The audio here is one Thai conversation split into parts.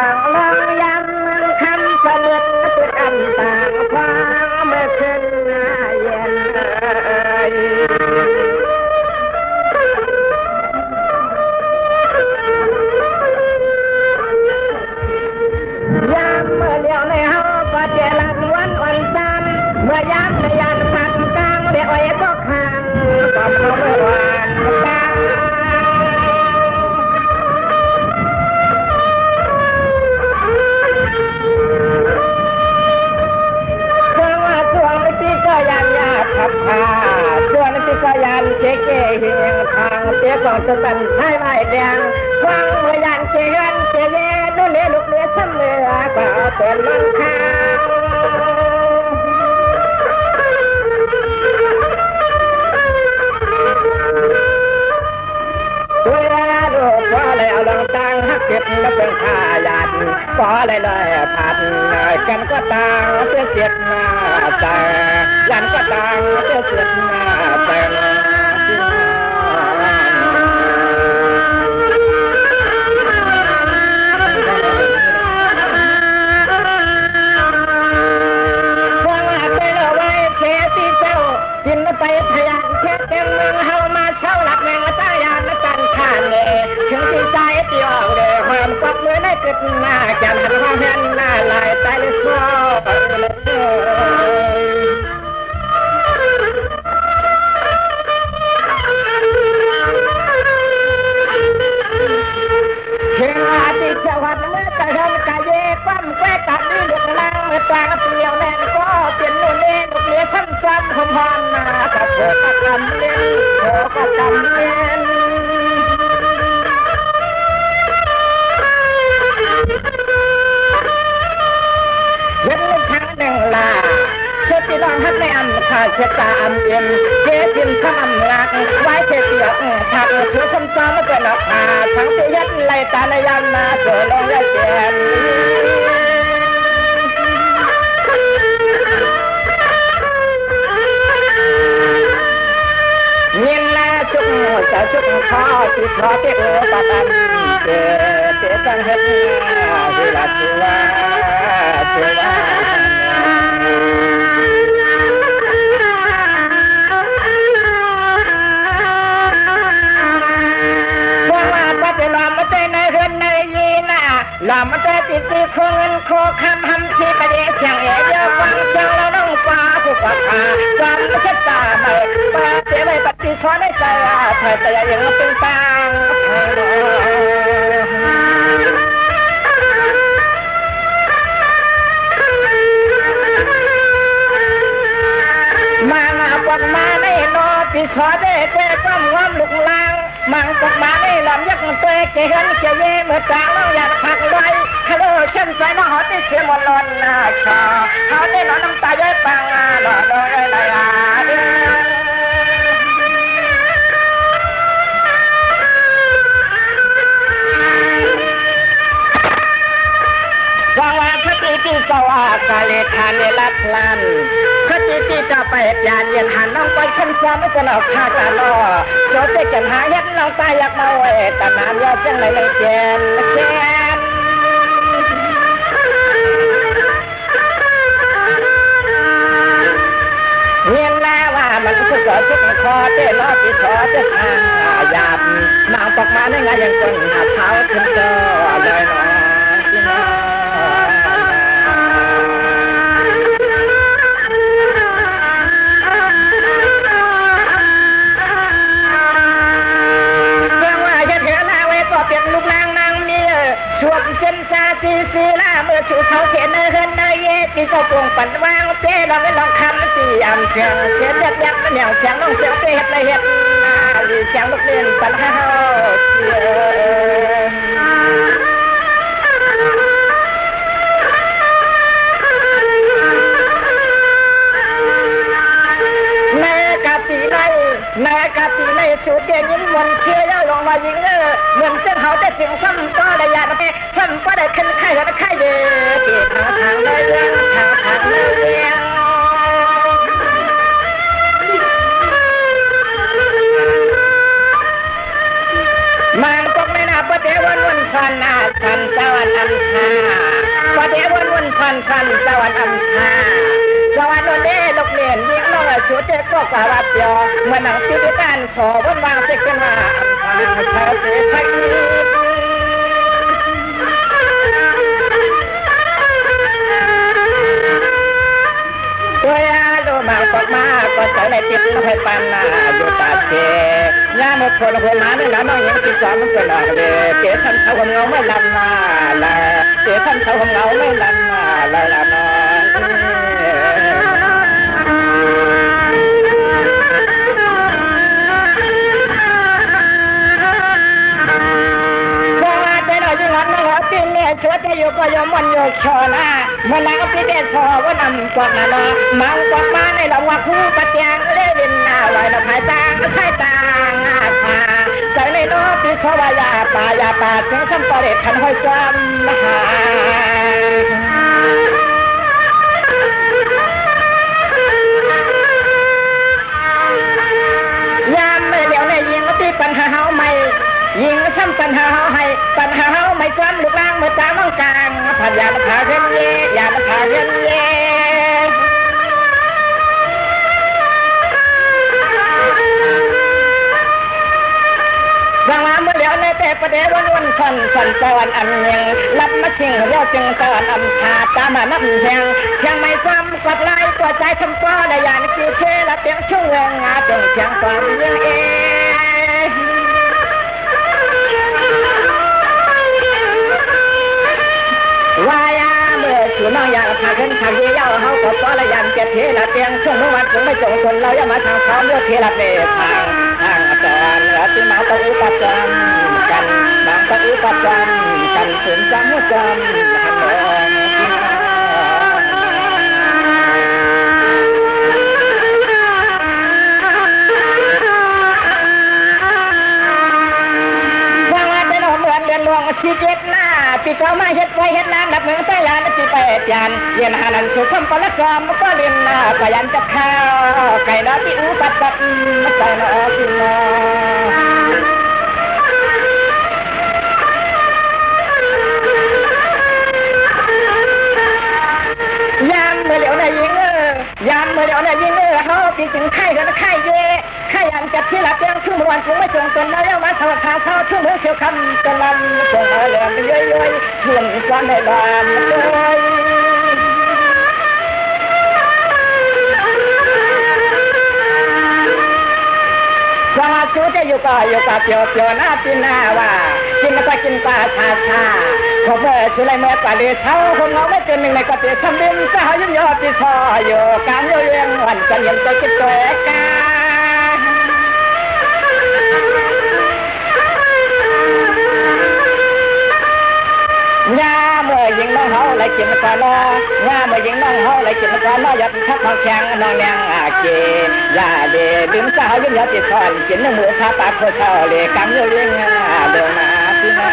างลองยำคำเสมือนตุอันต่างฟังเมื่อคืนเย็นยามเมื่อเลี้ยวในห้องก็เจริญวันอ่อนซ้ำเมื่อยามในยานพันกลางเดี๋ยวไอ้ก็ข้างก็เมื่อวานกลางขับพาส่วนที่ก็ยันเจ๊เกี่ยงทางเตี้ยก่อนจะตันใช้ไม้แดงฟังเมื่อยันเจียนเจียดูเลี้ยลูกเลี้ยช้ำเลือก็เป็นลังคาตัวลูกพอเลยเอาลังตังหักเก็บมาเป็นข้าหยาดพอเลยผัดกันก็ต่างเสียเสียดมาแต่ยันก็ต่างเสียเสียดมาแต่กินไปพยานเช็ดเต็มเมืองเฮามาเช่าหลักแมงตายานและกันข้านเลยถึงที่ใจตีออกเลยความกบเลยได้เกิดหน้าจำหันความเห็นหน้าลายตายเลยซ้อเชียงอาทิตย์จังหวัดเมื่อกระทำกะเย่ความแก้ตัดนี่ลูกนางเมื่อตากเปลี่ยวแน่นก็เป็นนู่นนี่ลูกเลี้ยชั้นจำหอมหอมมากับโผล่กับกำเล่นโผล่กับกำเล่นเห็นลูกช้างแดงลาเชื่อที่ลองฮัดในอันขาดเชื่อตาอันเย็นเจ๊ทิมข้ามรักไว้เสียเสียถักเชื่อชมจอมไม่เกินหลักหาทั้งที่ยัดไหลตาในยันมาเจอลงและเจนยินละชุกจะชุกคอที่ชอบเตี้ยปะตันเจเจจังเฮ็ดสิละชัวชัวลำมันจะติดตีโคเงินโคคำทำที่ประเดี๋ยวเชียงเอ๋ยฟังจังแล้วน้องฟ้าผู้ปกครองจำไม่ใช่ตาไม่ปาเสียไม่ปฏิสอนให้ใจเธอแต่ยังเป็นตังมาปวดมาในนอปีสอได้แก้ความงอมลุกลางมังตกมาในลำยักษ์ตัวเกี่ยนเกี่ยเย่เมื่อจางแล้วอยากพักไว้ฮัลโหลฉันใจน้องหอที่เสียหมดลนนาชาเขาได้นอนน้ำตาย้อยปังหล่อโดยไรฟังว่าพระติที่สวากาเลทานในลับลันพระติที่จะไปยานเย็นหันน้องไปชั้นซ้ำไม่เป็นออกข้าตาล้อโสดจะหายัดน้องตายอยากมาเวตนานยอดจังเลยเจนเงียนแล้ว่ามันสุดยอดสุดคอเต้ล้อปีสอจะทางหยาบนางตกมาได้ไงยังคนหาเท้าขึ้นเจอเลยนะช่วงเส้นซาซีซีล่าเมื่อชูเขาเขียนเฮินเนยเย่ปีก็ปวงปั่นวางเต้เราไม่ลองคำสี่ยำเชียงเสียยักยักมันอย่างเสียงน้องเสียงเต้เฮ็ดเลยเฮ็ดเสียงลูกเล่นปั่นห้าวเชียแม่กะปีในสูดเดียนยิ้มวนเชียร์ลงมายิงเหมือนเส้นเขาได้เสียงซ้ำก็ได้ยาดไปซ้ำก็ได้ขึ้นไข่ก็ได้ไข่เดียวที่ทางเลยเลี้ยงทางเลยเลี้ยงมันก็ไม่น่าประเดี๋ยววันสอ อนหน้าชันเจ้าอันอันคาพอเดี๋ยววนชันเจ้าอันอันคาสวัสดีเด้ลูกเรียนยิ่งน้องชูเจ๊ก็กว่าวัดยอเมื่อนังพิธีการสอวนวางเจ๊กันว่าอันคาเธอเจ๊ไทยตัวอยาดูมาก็มาก็ใส่ในติดน้อยปันนาอยู่ตาเจยาหมดคนหัวมาเนี่ยน้องยังติดสอนมันเป็นอะไรเจ๊ท่านเขาของเงาไม่ลำนาละเจ๊ท่านเขาของเงาไม่ลำนาละน้องชัวจะอยู่ก็ยอมมันอยู่ชอนะมันนั่งก็พิเดชอว่านำกว่านะนะมังกว่ามาในละว่าคู่ปะเตียงเล่ดินนาไว้ละพายจางไทยตางอาคาใจในโนปิชวายาป่าถึงคำต่อเด็ดทันห้อยจอมมหายามไม่เดี๋ยวในยิงก็ตีปัญหาเฮาไม่ยิงซ้ำปัญหาเฮาให้ปัญหาเฮาไม่จำลูกล่างเมื่อตามังกลางผ่านยาละพาเงินเย่ยาละพาเงินเย่สังวาเมื่อเลี้ยวในแต่ประเดี๋ยววันสันตะวันอันยังรับมาชิงเรียวจึงตะวันอันชาตามานับแหงยังไม่ซ้ำกดไล่กดใจทำป้อได้ยานคิวเทละเตียงช่วงงาจงเชียงความยังเอวายาเมื่อสูน้องอยากพาขึ้นทางเยี่ยวเขาก็ป้อละยันเจ็ดเทละเตียงช่วงเมื่อวันคงไม่จงคนเราอย่ามาทางพร้อมเลือกเทละเดทางอาจารย์และที่มาตะอุปจารกันบางตะอุปจารกันสูงจังหัวจารหันสิเจ็ดหน้าปีเก่ามาเฮ็ดไว้เฮ็ดน้ำดับเมืองใต้ลานสิไปจานเรียนหานันสุขมปละกอมก็เรียนหน้าพยันจะข้าวไก่ดอที่อุปัตตัดใส่นอกินนอยามเมื่อเหลียวในยิงยามเมื่อเหลียวในยิงเขาปีถึงไข่กันไข่เย่ไข่ยันจับที่หลับยังทุ่มวันคงไม่จงตนแล้วมาสวัสดิ์เขาทุ่มหัวเชียวคำตะลันส่งมาเหลือมันย้อยชวนซ้อนในบ้านเลยสวัสดิ์จะอยู่กับเปียวหน้าปีหน้าว่ากินแล้วก็กินปลาชาผมเมื่อชุเลยเมื่อกว่าเดือดเท้าคงเอาไม่เกินหนึ่งในกระเตียทำดินสาวยิ้มยอดที่ชออยู่การเลี้ยงวันจะเย็นใจคิดตัวกายาเมื่อยิงน้องเฮาไหลกินก่อนยาเมื่อยิงน้องเฮาไหลกินก่อนหยัดทักเขาแข็งน้องแนงอาเกยาเดดึงสาวยิ้มยอดที่ชอนกินเนื้อหมูข้าปลาโคเช่าเลยการเลี้ยงเดินมาที่มา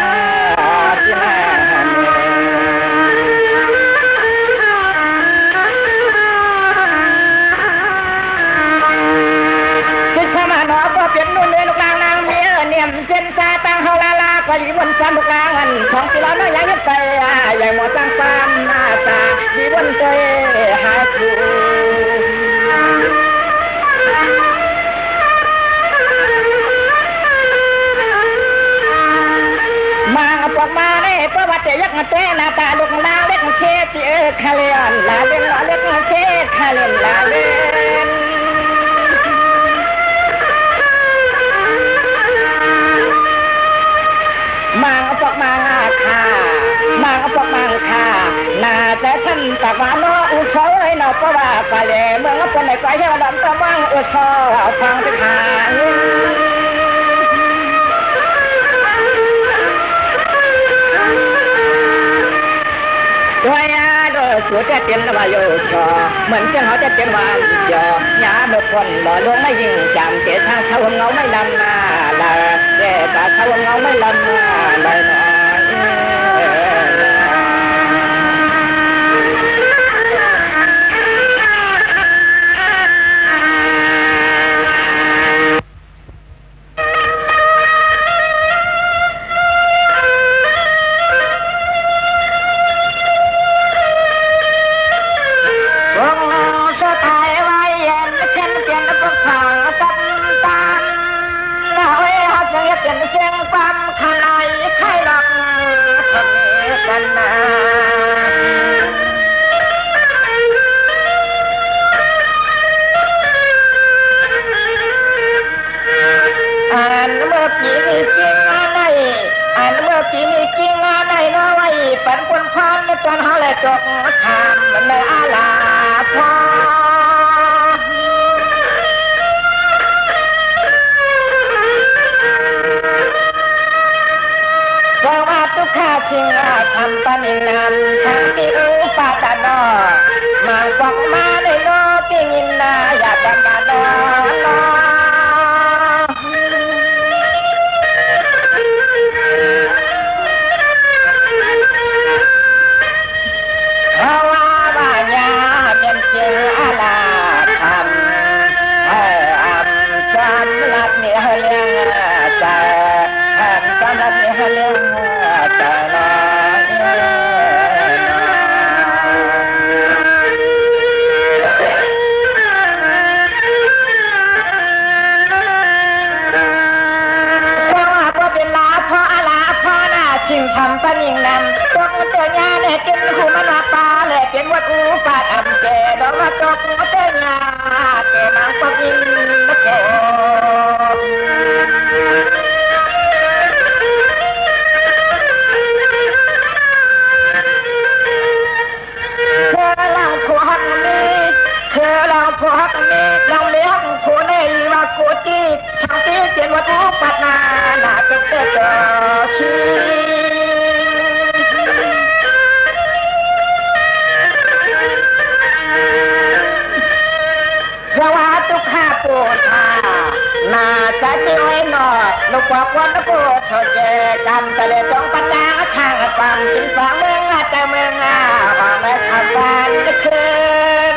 เป็นนู่นเลยลูกนางนางเมียเนี่ยเส้นซาตังเฮาลาก็ยีบนซ้ำลูกนางอันสองกิโลน้อยยังยึดไปใหญ่หมดตั้งปามหน้าตายีบนเตยหาชูมาปอกมาเนี่ยประวัติยักษ์เต้หน้าตาลูกนางเล็กเชติคาเลียนลาเล่นเล็กเชติคาเลียนลาเล่นมังปอกมังค่ะมังปอกมังค่ะนาแต่ท่านตะวันนออุโสยนอปว่าปะเลเมืองคนในก้อยเทวดาตะวังอุโสฟังไปทางด้วยสูดแต่เตียนว่าโยชอเหมือนเจ้าเขาแต่เตียนว่าจอยาเมื่อคนหล่อลวงไม่ยิ่งจำเจ้าทางเขาเงาไม่ลำนาลาเจ้าตาเขาเงาไม่ลำนาลอยน้อย เจียงความขลายไข่หลอกทำนี้กันนะอ่านเมื่อปีนี้จริงอะไรอ่านเมื่อปีนี้จริงอะไรน้อยไว้ปันปนความและจนเขาและจกทำมันเลยอาลาพอเพราะว่าทุกข้าชิงทำปันอิงนำทางปีอุปาตานอมาบอกมาได้โนปีงินนาอยากดันดานอเพราะว่าบ้านยาเป็นจริงอาลาทำให้อับจำลัดเนี่ยเลี้ยงใจทำจำลัดเนี่ยเลี้ยงใจน้อยเพราะว่าพ่อเป็นลาพ่ออาลาพ่อหน้าชิงทำปนิงนำตกเตือนยาเนี่ยกินหูมันมาปลาเลยเป็นวัดอูปาดอ่ำเจดอกว่าตกเตือนยาเจมังปนิงนะโกพวกนี้เราเลี้ยงผู้ในว่ากูตีช่างตีเจียนวัดอุปัตนาหน้าเป็นเตจอชีเพราะว่าทุกข้าปวดมาน่าจะเจียวหนอลูกบอกว่าลูกปวดโชเจกันแต่เลยต้องปัญญาทางความจริงฟังเมืองแต่เมืองว่าไม่ทำบ้านคืน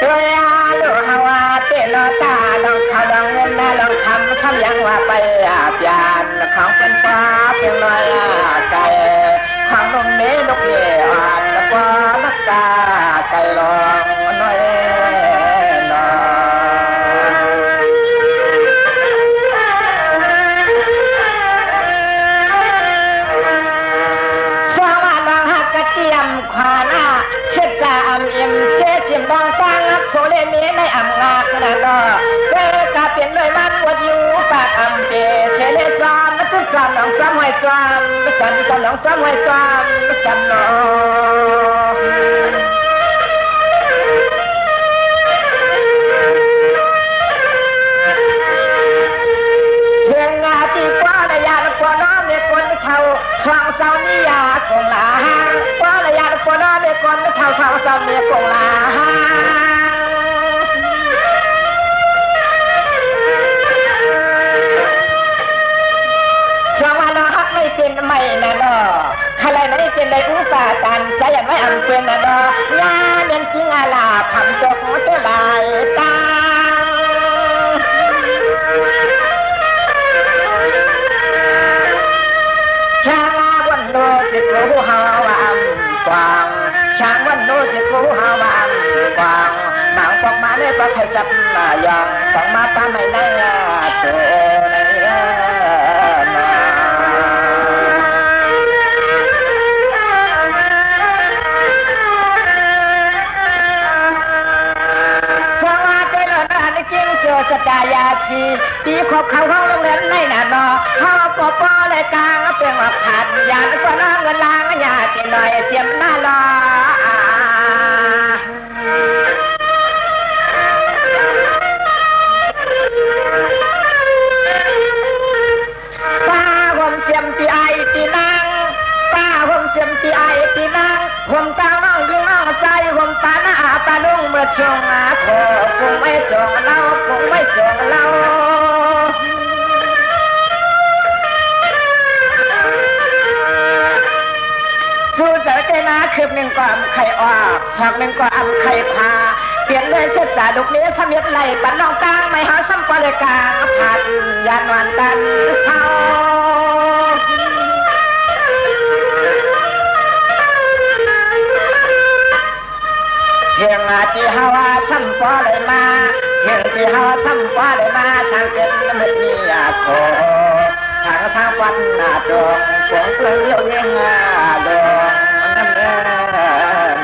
ตัวลงฮาวาเตลตาลองเขาลองเงินนะลองทำยังว่าไปอาบยานของเป็นฟ้าเป็นลอยใจของลงนี้ลูกเย่อ่านแล้วก็ลักตาใจลองน้อยน้สวัสดีฮักกระเทียมขวาหน้าเช็ดตาอำเอ็มเจ๊จิมดองตั้งโซเลมีในอำงาขนาดนั้นเกกาเปลี่ยนเลยมันวัดอยู่ปากอำเจเชเลจอมนักจอมหนองจอมหอยจอมสันจอมหนองจอมหอยจอมสันหนอเพียงงาตีกว่าระยะกว่าน้องเด็กคนเท่าช่างเสานิยาคงลากว่าระยะกว่าน้องเด็กคนเท่าช่างเสาเมียคงลาเป็นไม่นะดออะไรไม่เป็นเลยอุปาตันใจอย่างไม่อำเป็นนะดอยาเมียนจริงอาลาทำตกหัวเตลายตาชาวันโนสิกูฮาวอัมกวางชาวันโนสิกูฮาวอัมกวางหนังตกมาได้ก็ใครจับมาอย่างต้องมาป้าไม่ได้ตัวสกายาชีปีขบเขาห้องโรงเรียนในนาดอเขาปอปอเลยกลางเป็นว่าขาดยานก็น้องเงินล้างยาตีหน่อยเสียมหน้ารอป้าผมเสียมตีไอตีนางป้าผมเสียมตีไอตีนางผมตาน้องยิงน้องใจผมตาหน้าตาลุงเมื่อช่วงโคคงไม่จงเราคงไม่จงเราสู้เจอเจนาคืบหนึ่งก็อำไข่ออกฉากหนึ่งก็อำไข่พาเปลี่ยนเลยเช็ดจ่าลูกนี้ทำเย็ดไหลปันน้องกลางไม่หาซ้ำปลายกลางผัดยานวันตันเท่าเฮ พียงที่เฮาทำป้อเลยมาเพียงที่เฮาทำป้อเลยมาทางเกิดมันมีโคทางวัดนาดงสวงเปลี่ยวเลี้ยงดงน้ำเนื้อน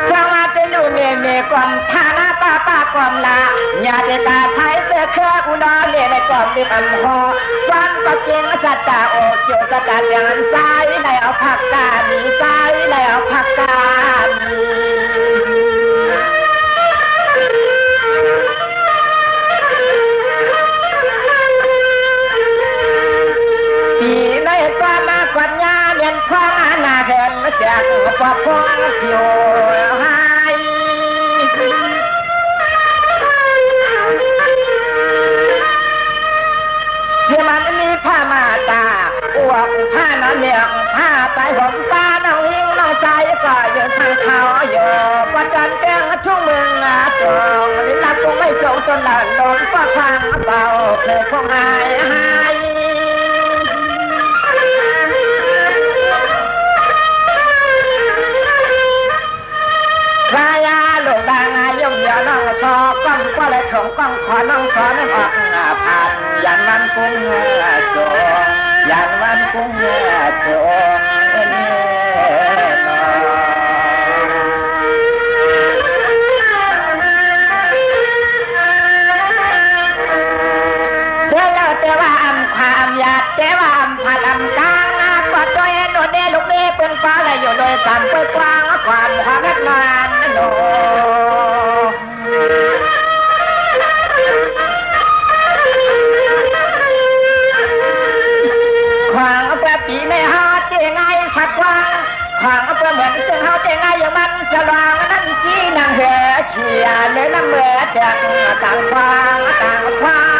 จังหวัดที่อยู่มีความฐานะป้าความละญาติกาไทยเสือเครืออุดรเรียในความดิบอันหอฟันก็เก่งสัตตาโอเกี่ยวสัตตาอย่างนั้นใจในเอาผักกามีใจในเอาผักกามีปีในตัวมากวัดยาเมียนคว้างหน้าเห็นเสียงปอบพงผิวหายที่มันมีผ้ามาตาอ้วกผ้าน้ำเหนียงผ้าใต้ผมตาน้องหิ้งน้องใจก็อยู่ทางเขาอยู่ประจันเตียงทุ่งเมืองจงลิ้นลับคงไม่จงจนหลังโดนก็ทางเบาเคยคงหายพระยาลูกดังยงเดียวน้องซอก้องก็เลยถงก้องขอน้องซอนึกออกผ่านยันวันกุ้งโจยันวันกุ้งโจเดี๋ยวแต่ว่าอำความอยากแต่ว่าอำพัดอำกลางก็ตัวเองโดนเดลูกเดเป็นฟ้าและอยู่โดยสามไปกว้างความเล็กน้อยโนความเอาไปปีในหาเจงไงสักกว้างความเอาไปเหมือนซึ่งเขาเจงไงอย่างมันฉลองนั่นจีนางเหอเชียในน้ำเมื่อแดกต่างควางต่างควาง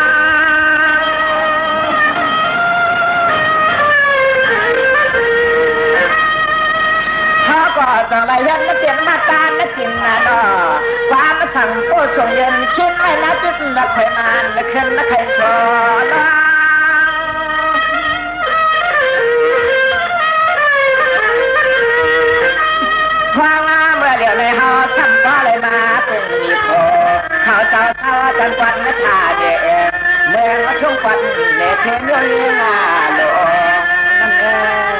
ก็จะไรยันนักเตียนมาตานักกินนาดอความสั่งโคส่งเย็นคิดไม่นักจิตนักไขมันนักขึ้นนักไขโซลความงามเมื่อเดียวในหอทำก็เลยมาเป็นมีโคเขาเจ้าเท่าจันทร์วันนัทธาเดชเมืองทุ่งวันเนเธอเมียวเลี้ยงโลนั่นเอง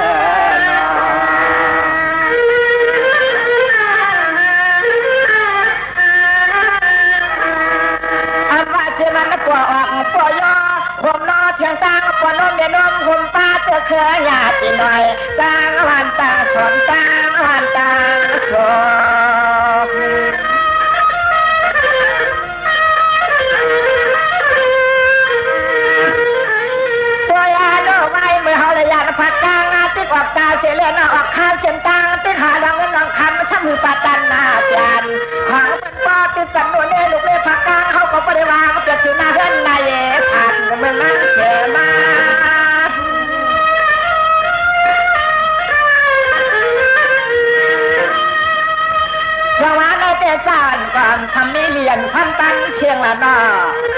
มันปวดออกปวดยอผมรอเทียงตางปวดลมเดือดลมผมป้าเจอเคยหยาดหน่อยตางวันตางสนตางวันตางสนตัวยาโลกไว้เมื่อเขาเลยยาผักกางติดออกตาเสียเลือดออกข้างเส้นตางติดหาดังเงินลองคันถ้ามือปาตันหน้าจานของเป็นป้อติดจำนวนเนลูกเล่ผักกางเขาก็ไม่ได้วางเปลี่ยนสีหน้าเพื่อนนายผ่านเมืองนั่งเสียมาสวัสดีเจ้าจ้านก่อนทำมีเรียนทำตั้งเชียงละนอ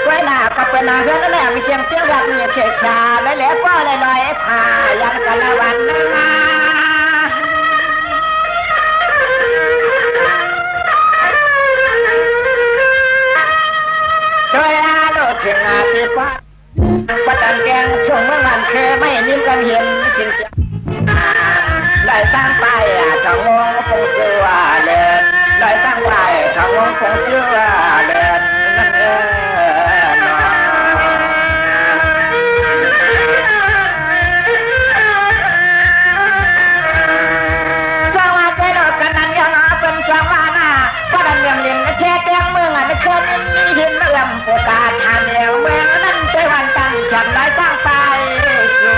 ไว้หน้าก็เป็นนาเพื่อนนั่นแหละมีเชียงเสียงรักมีเขตชาและแล้วก็ลอยๆผ่ายันกันละวันนึงช่วยอาโลดถึงอาทิตย์ว่าปัตตันแกงช่วงเมื่อวันเคยไม่นิ่มกันเห็นสิ่งเสียได้สร้างไปทางงงคงเชื่อเดินได้สร้างไปทางงงคงเชื่อเดินนั่นเองจังหวะใจโลดกันนั้นยังเป็นจังหวะหน้าปัตตันเลี้ยงเลี้ยงแค่เตียงเมืองไม่เคยมีหินเลื่อมปวดตาทานเดียวเมืองนั้นใจวันตั้งฉันได้ตั้งไปสู่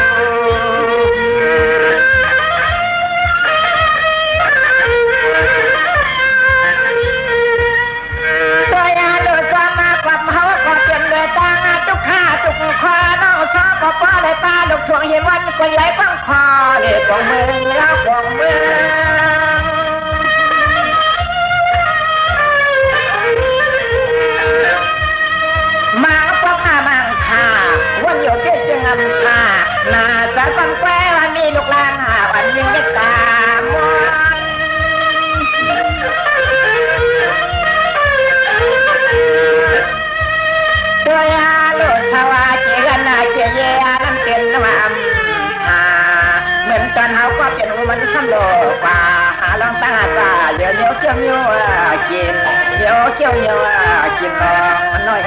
ตัวยาโลดก็มากว่าเขาก็เปลี่ยนเลยตั้งทุกข้าทุกคอน้องชอบก็ป้าเลยป้าลูกถ่วงเห็นวันก็ย้ายป้องคอเด็กของเมืองแล้วของเมืองมังป้องมังค่าวันอยู่เจ็ดจังงำ ำโลกว่าลองตั้งตาเดี๋ยวเนี้ยเกี่ยวเนี้ยกินเดี๋ยวเกี่ยวเนี้ยกินลองน้อย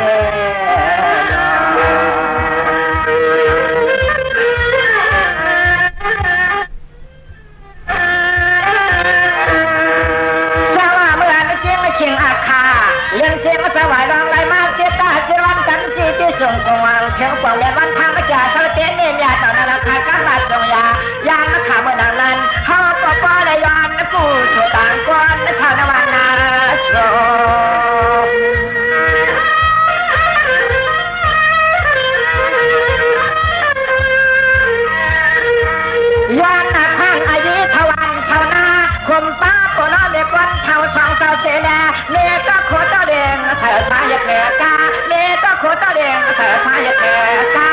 เลี้ยงเสียงมาสวายรองไรมาเสียตาเสียวันกันสีที่ส่งกวางเขียวกวางเลี้ยงวันทางมาจากสระเตียนเนียตอนนั้นราคาการบาดส่งยานนักข่าวเมื่อนานนั้นเขาก็ป้อนยอนผู้สู่ต่างก้อนนักข่าวนวันนาโชยานนักข้างอายุทวันเท่านาคมป้าปนเด็กวันเท่าสองเท่าเสลเนก็โคตรเด้งเธอชายแม่กาเนก็โคตรเด้งเธอชายแม่กา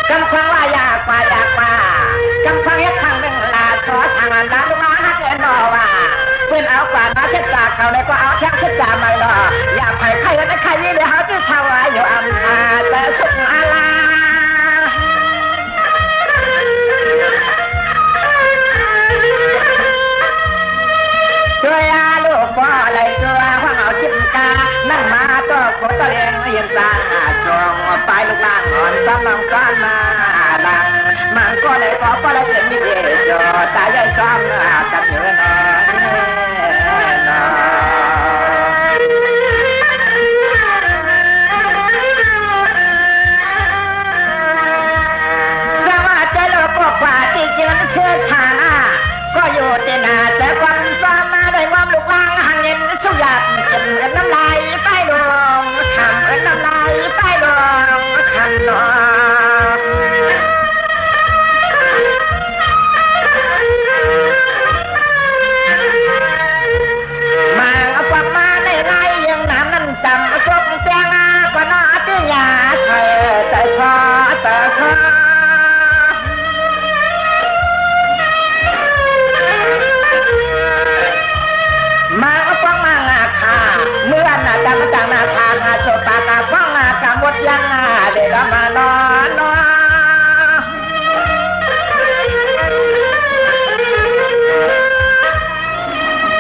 กำฟังว่าอยากป่ากำฟังยักทางหนึ่งลาขอทางนั้นลูกน้องฮักเอ็นบอกว่าเพื่อนเอากว่าน้าเช็ดจากเขาเลยก็เอาแข้งเช็ดจากมาหล่ออยากไผ่ไข่กันไข่ยี่เลยเขาที่ทวายอยู่อำคาแต่สุขอาลาตัวอาลูกพ่ออะไรตัวห้องเอาจิ้มกานั่งมาตัวโคตรเองเห็นตาจงไปลูกล่างอ่อนซ้ำลองก้อนมาลังมันก็เลยก็เลยเป็นมิเดจตายายซ้อมกันอยู่นสวัสดีลูกพ่อป่าที่เจริญเชื้อชาก็อยู่ที่นาแต่วันซ้อมมาได้ความลูกล่างหันเงินสุยาดจนเงินน้ำลายไปลงทำเงินน้ำลายไปลงทำลงมาเอาความมาในไรยังน้ำนั่นจำซบแจงก็น่าที่ยาเธอแต่ชอมาเอาฟังมางาคาเมื่อน่ะจำจากนาคางาโชปากาฟังงากาหมดยังเดี๋ยวมานอน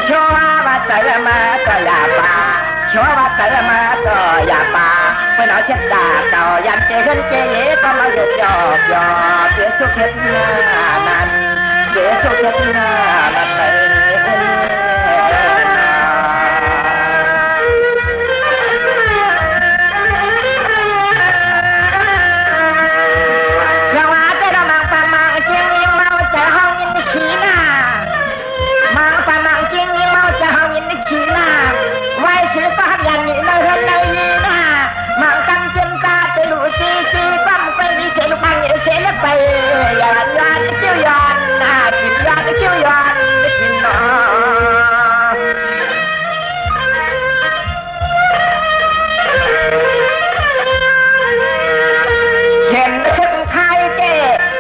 ชัวว่าใจมาก็อย่าป่าชัวว่าใจมาก็อย่าป่าเพื่อนเอาเช็ดดาเก่ายันเจขึ้นเจเย่ก็มาหยุดหยอกเสียสุขเฮ็ดหน้านั้นเสียสุขเฮ็ดหน้านั้นไปไปย้อนเกี่ยวย้อนกินย้อนเกี่ยวย้อนกินน้อเข็มขึ้นไข่เก๋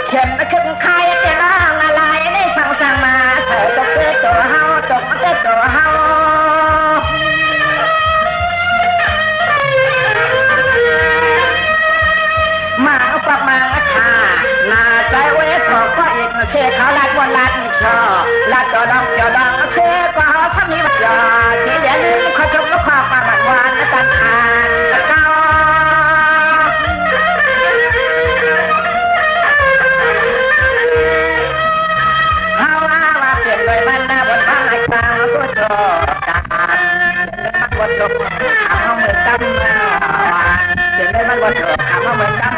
เข็มขึ้นไข่เก๋น้องอะไรในฟังสั่งมาเธอตกตัวเฮาตกตัวเฮามาปักมาค่ะนาใจเวทของพ่อเอกเชื่อเขาลัดวันลัดชอลัดจอดองเชื่อก็เขาทำนี้แบบยอเชื่ออย่าลืมขอชมลูกความมาหมันวานและตันทานตะเก้าเขาว่าเปลี่ยนเลยมันนะบนข้างไหนกลางก็โชว์การมันบนโชว์ทำเขาเหมือนตั้มเปลี่ยนเลยมันบนโชว์ทำเขาเหมือนตั้ม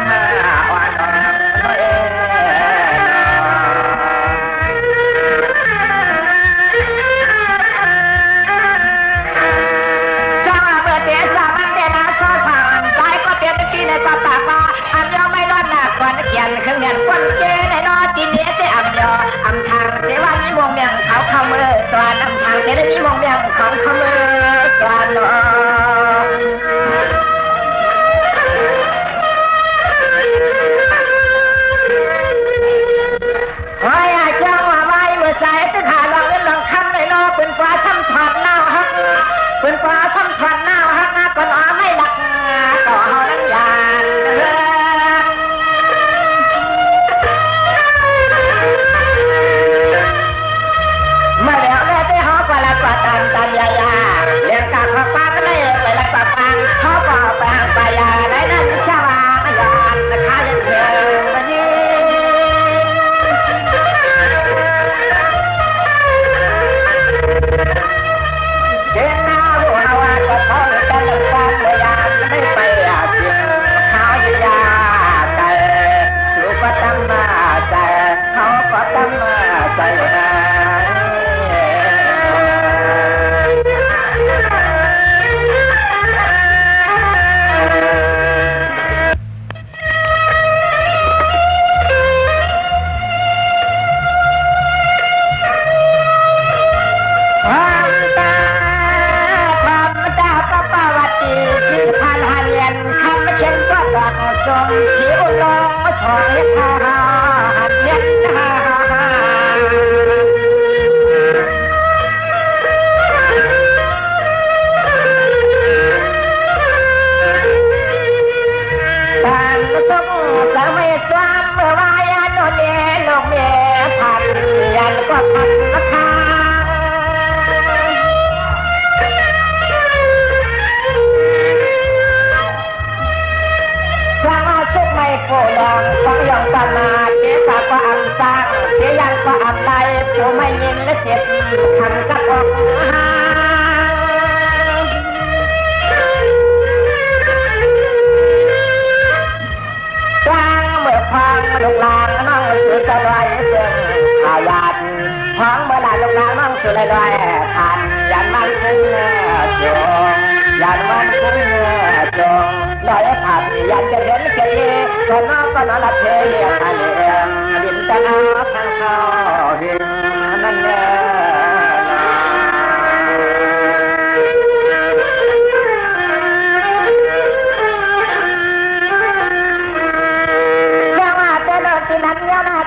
เครื่องเงินคนเจในนอจีเนี้ยเสอำยออำทางเสวันนี้วงเมียงเขาเข้ามือสวานอำทางเสนี้วงเมียงของเข้ามือสวานนอโอ้ยเจ้าว่าไว้เมื่อใส่ตึกหาลองเล่นลองคำในนอเป็นฟ้าซ้ำถอดหน้าฮักเป็นฟ้าซ้ำถอดหน้าฮักก่อนอ๋อไม่หลักต่อเฮานั้นยา จงผิวลงถอยทางเย็นทางสมจะไม่สวามเมื่อวายโนเนโลกเนพันยันก็พันละทางพระมาชุกไม่โปลองฟังยองปานาเจ้าก็อันสร้างเจ้ายังก็อันใดผู้ไม่ยินและเจ็บทำกับออกหาพังลูกหลานน้องสุดลอยเสียงขายาดพังเมื่อหลานลูกหลานน้องสุดลอยผ่านยันมันคงจงยันมันคงจงลอยผ่านยันจะเห็นเกลีก็น้องก็นอนหลับเฉยผ่านเองดินจะน้าทางเขาเห็นนั่นแน่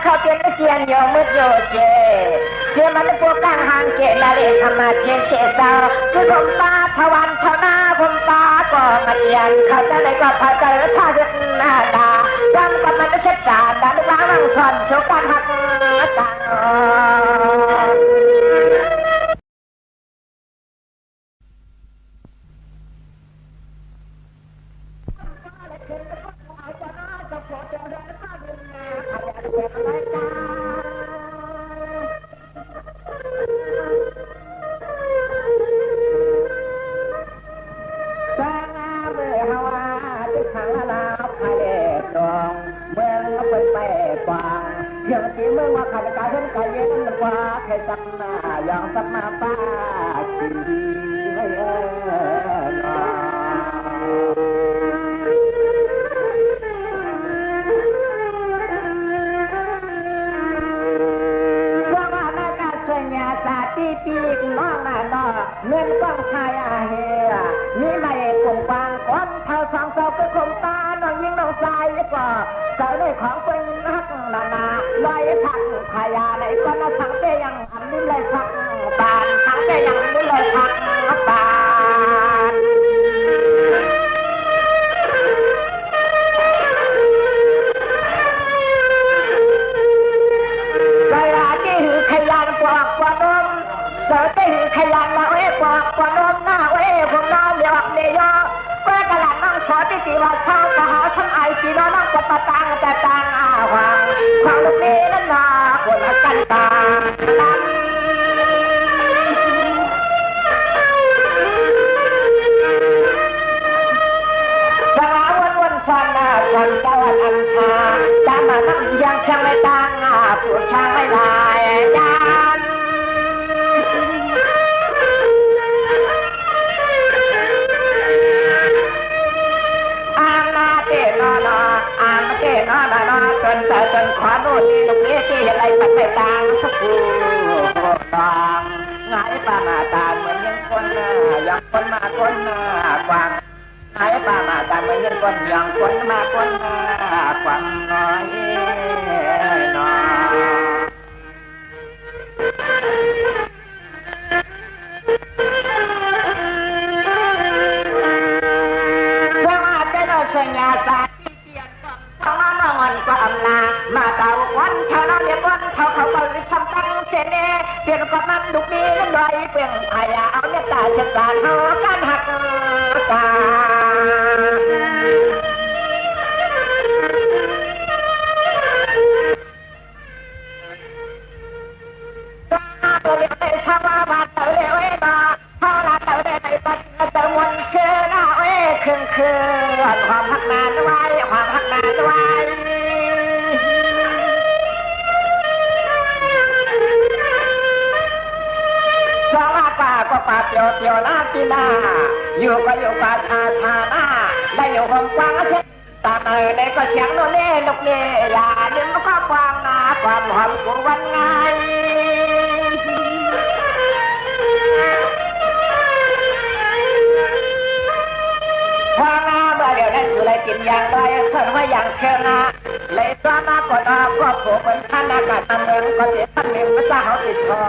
เขาเป็นเสียนโยมุดโยเจเชื่อมันพวกกลางหางเกลาเลธรรมะเจเชสาวคือผมตาทวันเท่าหน้าผมตาก็มาเตียนเขาจะเลยก็พาใจและท่าเด็ดหน้าตาจำกับมันเช็ดจานดันร้างสอนโชกันหักต่างอย่างที่เมื่อว่าขาดการเห็นกายเย็นกว่าใครจับหน้าอย่างสับมาป้าจีให้เอ๋ว่าว่าในการช่วยงานสาธิปีกน้องน่ะน้อเงินกองชายอาเฮียมีไม่กงกวางคนเท่าสองเสาก็คงตาน้องยิงน้องชายก็เจ้าได้ของเป็นนักนาลอยพักพายาในก้อนทั้งเตยังอันนี้เลยพักบานทั้งเตยังอันนี้เลยพักบานเวลาที่หือขยันกว่ากว่านมเจ้าได้หือขยันละเอ้กว่ากว่านมหน้าเอ้ผมน้องเลี้ยวเลี้ยเพื่อกระหลังน้องขอที่ตีว่าเช่ากะหาทั้งไอซีน้องน้องจะประตังจะตังอาหวังความลูกนี้นั่นนาคนละกันตาจะหาวันชันวันเจ้าอันชาจะมานั่งยังช่างไม่ตังปวดช่างไม่ลายยันจนแต่จนขวาโน่นนี่ลูกนี้ที่อะไรปัดไปตางสักคู่ตางไงป้ามาตาเหมือนยังคนยังคนมาคนกวางไงป้ามาตาเหมือนยังคนยังคนมาคนกวางน้อยน้อยว่าจะโดนช่วยงานสาเขามาน้องอนก็อำลามาตาวันเท่านั้นเดียววันเท่าเขาก็ทำตั้งเสน่ห์เปลี่ยนกับนั้นดุนี้นั่นไรเปลี่ยนพายาเอาเนื้อตาเช็ดการหาการหักตาตัวเลี้ยงในชาวบ้านตัวเลี้ยงไว้มาพ่อละตัวเลี้ยงในปัจจุบันวันเชื่อหน้าเอ้คืนความหักนานไว้ความหักนานไว้สองป่าก็ป่าเตียวลาปีนาอยู่ก็อยู่ป่าชาหน้าและอยู่ความกว้างเช่นตาในก็เสียงโน่นนี่ลูกนี่อย่าลืมก็กว้างนาความหอมของวันไงพอนาเมื่อเดี๋ยวนั้นสุไรกินอย่างไรส่วนไว้ อย่างเทนาเลยตัวมาก่อนก็ผูกเป็นท่านอากาศเมืองก็เสียท่านเมืองพระเจ้าเขาติดคอ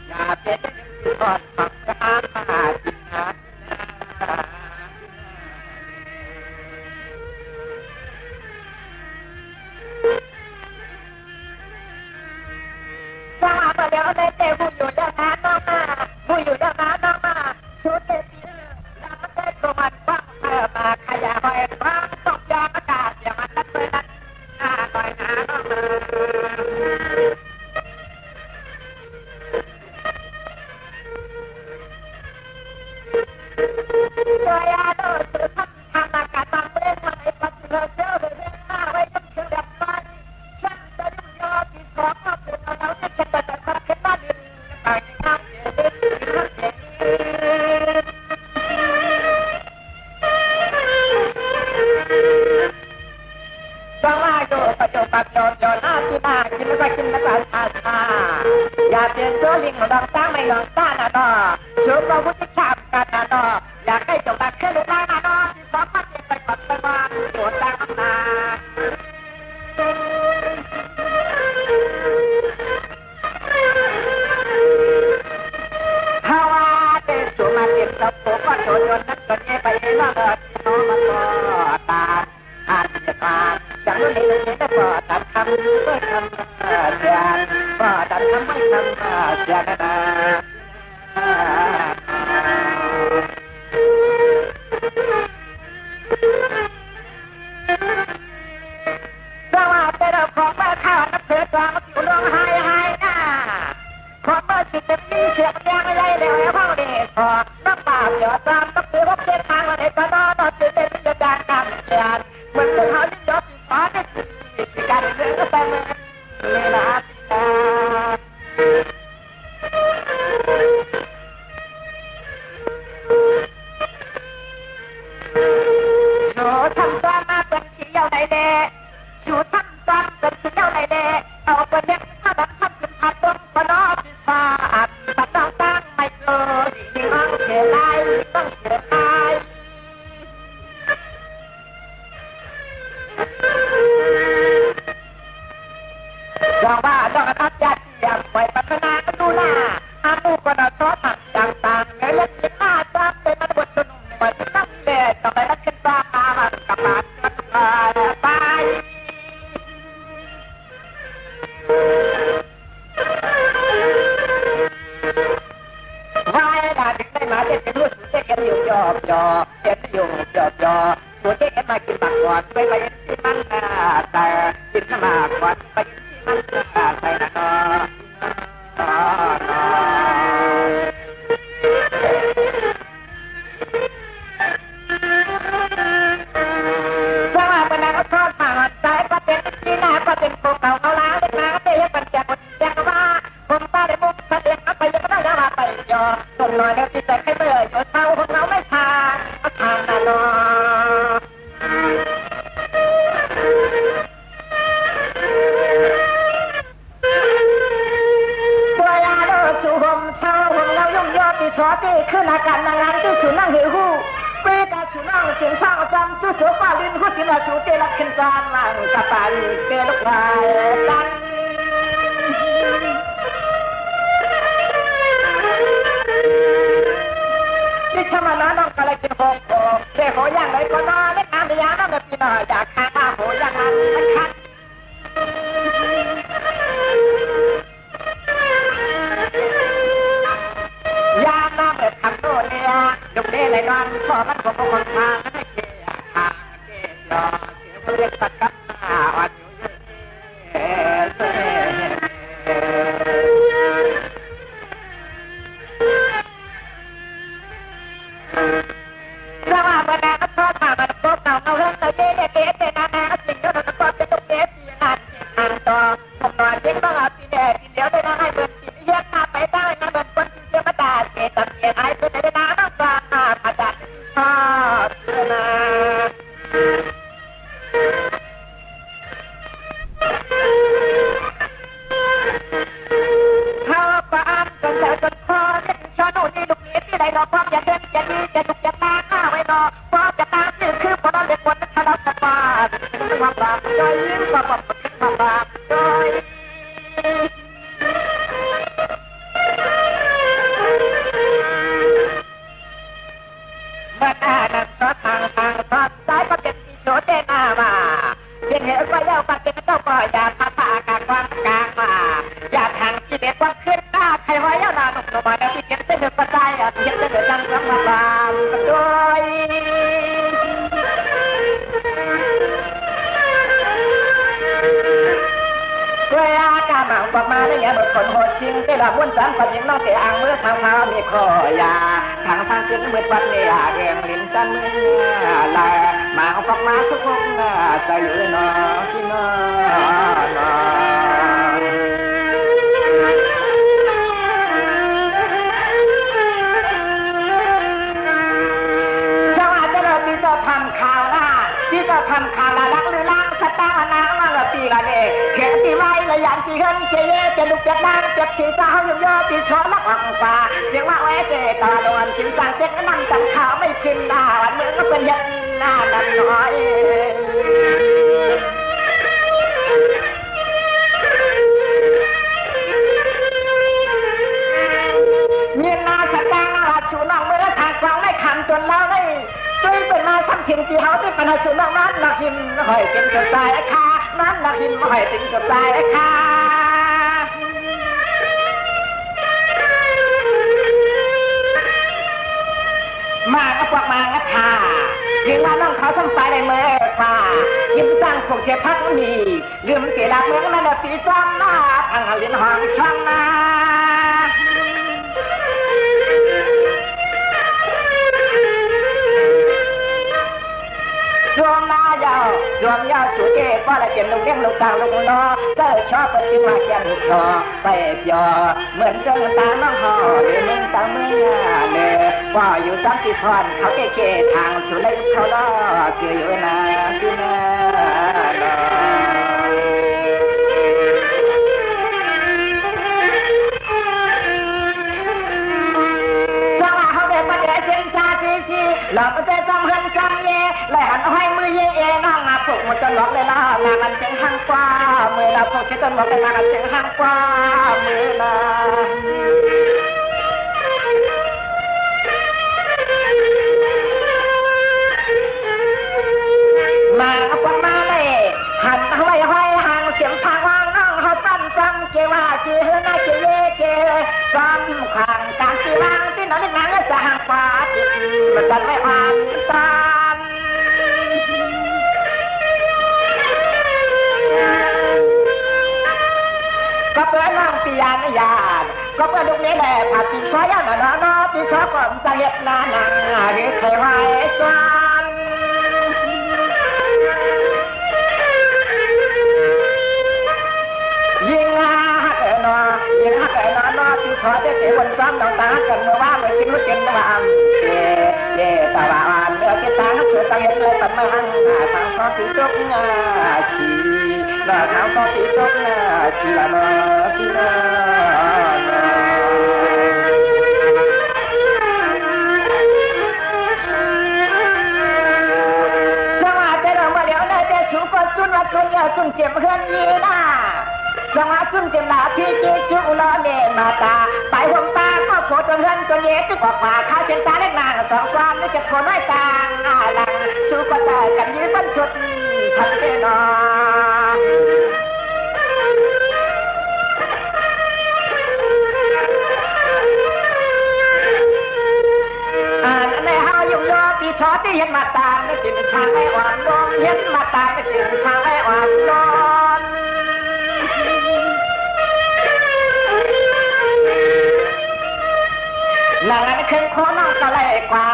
อย่าเป็นทอดผักกาจิตนาถ้าหากว่าเดี๋ยวในเตะผู้อยู่ด้านหน้าน้องมาผู้อยู่ด้านหน้าน้องมาชุดเต็มที่แล้วมันได้ตัวมันบ้างมาขยายหอยบ้างตกยางอากาศอย่างมันนั่นเลยนั่นหน่อยนะน้องมาตัวยาโดนสืบพันธุ์ทางอากาศบางเรื่องมาในปัจจุบันเชื่อเลยเรื่องหน้าไว้ยังเชื่อแบบมันฉันจะยุ่งยากที่สองมาเป็นเราจะเก็บแต่ความเข้มข้นดินไปน้ำเสียดินน้ำเสียจังว่าโยประโยชน์ประโยชน์โยนหน้าที่หน้ากินแล้วก็กินแล้วก็ชาอย่าเปลี่ยนตัวลิงของดองตั้งไม่ดองต้านะดอชูเราพุทธิชาติกันนะดออยากให้จบแบบแค่ลูกน้านะดอที่สองพันเจ็ดไปก่อนไปมาโยนตั้งนาฮาวาเตสุมาเก็บตะปูก็โดนโยนนักก็เย่ไปเองว่าเออที่น้องมันก็ตาอาจจะตาจากนู้นนี่ตรงนี้ก็ตัดคำด้วยคำเสียงก็ตัดคำไม่คำเสียงนะสวัสดีเราของแม่ข้าวนับเสือจางมาอยู่ร้องไห้ไห้หน้าของเมื่อจิตจะมีเสียงยังไม่ได้แล้วแล้วพ่อเด็กขอน้ำเปล่าหยอดตามต้องซื้อพบเส้นทางวันไหนก็นอนจิตเป็นวิญญาณการเสียนเหมือนเขาลิ้นยอดสีฟ้าเนี่ยการเดินก็แต่เมื่อเวลาชูทำตัวมาเป็นขี้เยาในเล่ชูทำตัวเป็นขี้เยาในเล่เอาไปเลี้ยงข้าวดำทำขึ้นผัดต้มปนอพิซซ่าตัดต้องตั้งไม่เกินที่ห้องเสียไรต้องเสียไรดอกว่าดอกทัดยาเทียมไว้พัฒนากันดูหน้าอามูก็ดอกซอสต่างๆเนื้อเล็กหน้าจ้าเป็นมันบดสนุกในวันที่ตั้งเล่ต่อไปแล้วขึ้นตามมากับบ้านกับไปไว้ด่าถึงได้มาเด็ดเป็นรุ่นสุดเด็กกันอยู่ยอบยอเด็ดอยู่ยอบยอสุดเด็กกันมากินบักก่อนไปเย็นที่มันแต่กินข้าวหมากก่อนไปเย็นที่มันใส่นะว่าเป็นนางก็ชอบผ่านใจก็เป็นที่หน้าก็เป็นโคเก่าเขาล้างเล็กน้ำเตยเป็นแจกคนแจกว่าผมป้าได้มุกแสดงเอาไปยังไม่ได้มาไปยอส่งหน่อยเดี๋ยวพี่จะให้เบื่ออยู่เช้าของเราไม่ทานก็ทานนะน้องตัวยาโดชูหมเช้าของเราย่อมยอดที่ชอที่ขึ้นอาการนางที่ชูนั่งหิวหูเปิดอาชูนั่งเสียงช่างจำตู้เสือป้าลินผู้สินอาชูเตลักขึ้นจานมากับปานเตลุกลายกันที่ชมาน้องก็เลยกินโฮงโฮงเด็กโหย่างไรก็นอนเล็กน้ำไปยาน้ำแบบพี่น้อยอยากข้าโหย่างนั้นมันคัดยาน้ำแบบขังโตเนี่ยดุเดเลยนอนชอบมันก็คงทางไม่เกี่ยทางเกี่ยยอเกี่ยวเรียกสักกัดหน้าอ่อนอยู่เยอะเราว่าวันนั้นก็ชอบมามันก็เก่าเอาเรื่องเราเย่เก๋แต่นานาสิ่งที่เราต้องการเป็นตุ๊กเก๋ปีนานปีนานต่อผมนอนยิ่งต้องเอาปีแดงปีเดียวได้นะให้เบิร์นปีนี้เยอะมาไปได้นะเบิร์นคนที่เชื่อมาตาเก๋ตับเก๋ไอ้เป็นได้นะต้องการอาจารย์ชอบนะเขาก็อ่านจนแต่จนพอเล่นชอนู่นนี่ลูกนี้ที่ไหนรอพร้อมอย่าเดินอย่าดีอย่าดุอย่าตาข้าไว้รอพร้อมจะ เย็นจะจังสังมาบานกันด้วยด้วยอากาศมาบอกมาได้ยังบทคนโหดจริงแต่ละม้วนสามปัดยังน้องเตะอ่างเมื่อทางเท้ามีคอยาทางทางขึ้นมืดปัดเนี่ยเรียงลิ้นจันมือลายมาเอาบอกมาทุกคนใจอยู่นอที่นอนทำข่าวนะที่จะทำข่าวละลักหรือล้างสตาร์นางว่าละปีละเด็กเขียนตีไว้ละยันจีเฮินเจเย่จะลุกจะนั่งจะสีสาวยุ่งยอตีช้อนลักอังฟ้าเสียงว่าไว้เจตาโดนสินสังเจ็ดนั่งจังข่าวไม่พิมพ์หน้าวันมือก็เป็นยันหน้าดันน้อยเมียนาสตาร์ชูน้องเมื่อทางกลางไม่ขันจนแล้วได้ช่วยเป็นมาสักทิมที่เขาที่เป็นให้ชูน้องนั้นนักหินหอยเป็นกระจายค่ะนั้นนักหินหอยเป็นกระจายค่ะมาก็พวกมาก็ท่าเพียงว่าน้องเขาทำไปในเมื่อฟ้ายิ้มสร้างพวกเชี่ยพักมีลืมเสียหลักเมืองนั่นปีซ้ำหน้าทางลิ้นห้องช่างนารวมนายาวรวมยาวสุดเอ๋ป้าละเจนลงเลี้ยงลงกลางลงล้อก็ชอบเป็นที่มาแก่นคอไปยอเหมือนเจ้าตาน้องห่อเดี๋ยวมึงตาเมื่อเนี่ยว่าอยู่ซ้ำที่ทอนเขาเก๋ทางสุดเลยเขาล้อเกี่ยวอยู่นะที่น่าหลอกใจจำเฮินจำเย่เลยหันให้มือเย่เอน้องมาผูกมันจะหลอกเลยล่ะงานมันเสียงห้างกว่ามือเราผูกเชื่อต้นบอกเป็นงานมันเสียงห้างกว่ามือนะมาเอาปนมาเลยหันห้อยห้อยห่างเสียงทางว่างน้องเขาตั้มจำเกว่าเจเฮน่าเจเย่เจจำขังการตีวางที่น้องเล่นงานก็จะห่างกว่ามันจะไม่อ่านตามก็เพื่อน้องปียานญาติก็เพื่อลูกนี้แหละผ่าปีช้อยยันนอนอปีช้อยก่อนจะเห็ดนาหนังหรือเคยไว้สวนยิงหักนอยิงหักนอนอปีช้อยได้เสียบนซ้อมดองตากันเมื่อว่าไม่กินรู้เจนว่าเย่ตาบานเลือกตาหักสวยตังเห็นเลยปันมาหังทางซอสีจุกงาชีว่าทางซอสีจุกงาชีละนอชีละจังหวะเจ้ามาเลี้ยวได้แต่ชูก็จุนว่าจุนยาจุนเจ็บเฮือนยีน่าจังหวะจุนเจ็บหนาที่จีจุกล้อเมมาตาไปหัวตาก็โผล่จนเฮือนจนเย็ดตึกออกมาข้าวเช่นตาเล็กนางสองความไม่เจ็บคนน้อยตาหลังชูก็ตายกันยืนบนชุดทันเจนอในหายุ่งยอปีชอที่เห็นมาตาไม่ติดทางให้อ่อนนอนเห็นมาตาไม่ติดทางให้อ่อนนอนหลังนั้นขึ้นโคน้องก็เลยกว่า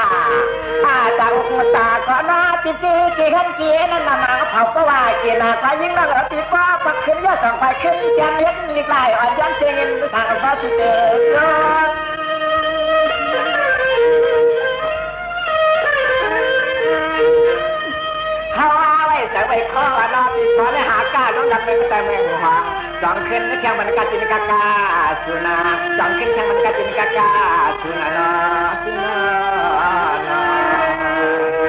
ตาอุกตาก็น่าจีจีจีเห็นจีนั่นน่ะมาเผาก็ว่าจีน่ะก็ยิ่งน่าเหลือตีก็ปักขึ้นยอดส่องไปขึ้นแจมเห็นลีกลายอ่อนย้อนเสียงเงินทางฟ้าจีเตอเขาเอาไว้ใส่ไว้ข้อนอปีซ้อนให้หาก้าน้องดับเป็นแต่เมืองหัวจองขึ้นแข่งมันกัดจินกากาสุนาจองขึ้นแข่งมันกัดจินกากาสุนาเนาะสุนาเนาะ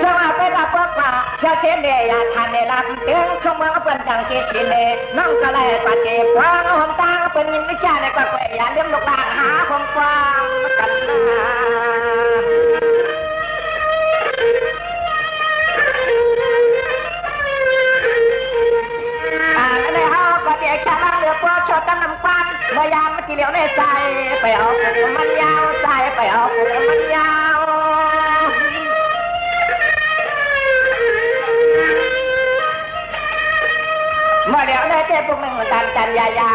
จังหวะไปกับพวกว่าเชื่อเสียเดียทันในลำเตียงชมเมืองเป็นจังเกจิเนน้องก็เลยปฏิบัติฟังหอมตาเป็นยินวิจารณ์ในกว่าเกยเลี้ยงลูกหลานหาคงฟังกันนะในหา ยามกี่เหลียวในใจไปเอาผมมันยาวใจไปเอาผมมันยาวเมื่อเดี๋ยวได้เจ้พวกหนึ่งกันยายา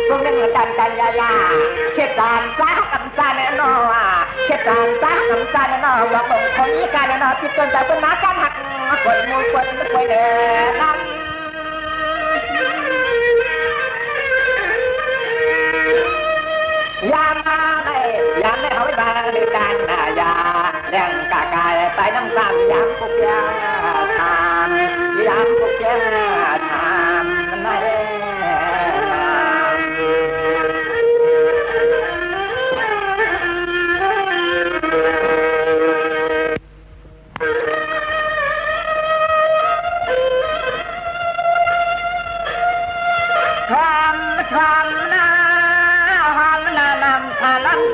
พวกหนึ่งกันยายาเช็ดการซ่ากำซาเนนอเช็ดการซ่ากำซาเนนอว่าบงคนนี้การเนนอจิตจนใจเป็นนักการหักคนมูคนไม่เคยเดินนำยามไม่เอาไปบางในการนายาเลี้ยงกากายไปน้ำตาลยามปุกยาทานยามปุกยาทานใน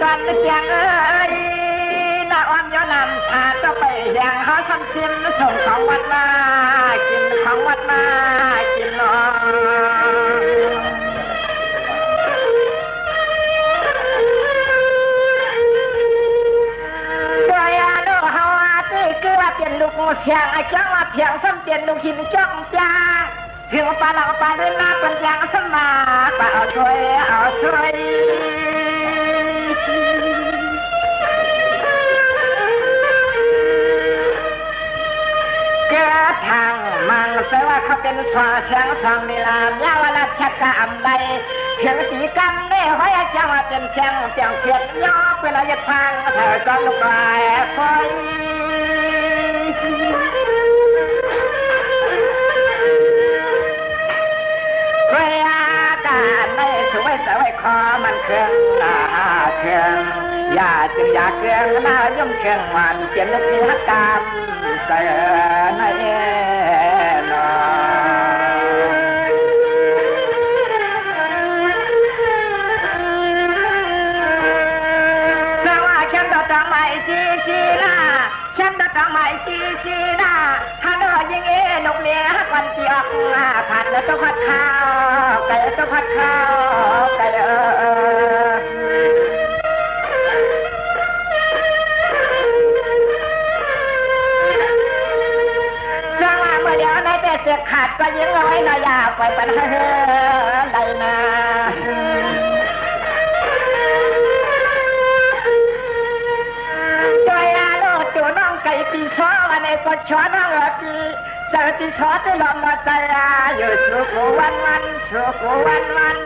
กันเจียงเอ้ยน้าอ้อมย้อนนำอาจะไปอย่างหาทำซิมส่งของวัดมากินของวัดมากินหรอตัวอยาลูกเฮาตีเกลือเปลี่ยนลูกเสียงไอ้เจ้าว่าเพียงซ้ำเปลี่ยนลูกหินจ้องจ้าถึงปลาเราปลาด้วยน้ำเป็นอย่างสมาปลาเอาช่วยทางมังแปลว่าเขาเป็นสวาเชียงสองนิลามยาวราชกรรมใดเพียงสีกรรมเนี่ยห้อยจังว่าเป็นเชียงเปียงเพียรย่อเป็นอะไรทางเธอจอมลูกลายไฟเรียการไม่สวยสวยคอมันเครื่องเครื่องอย่าจึงอยากเครื่องหน้าย่อมเครื่องมันเปลี่ยนลูกนิกรรมใส่ในนอสว่าฉันต้องไม่จีน่าฉันต้องไม่จีน่าฮัลโหลยิงนกเนี้ยวันที่ออกผัดแล้วต้องผัดข้าวไก่ต้องผัดข้าวไก่เสียขาดก็ยิงเอาไว้นายาไปปัญหาอะไรนะจอยอาโลตัวน้องไก่ตีช้อวันนี้ก็ช้อน้องตีเจอตีช้อที่ลมมาใจอยู่สุขวันสุขวัน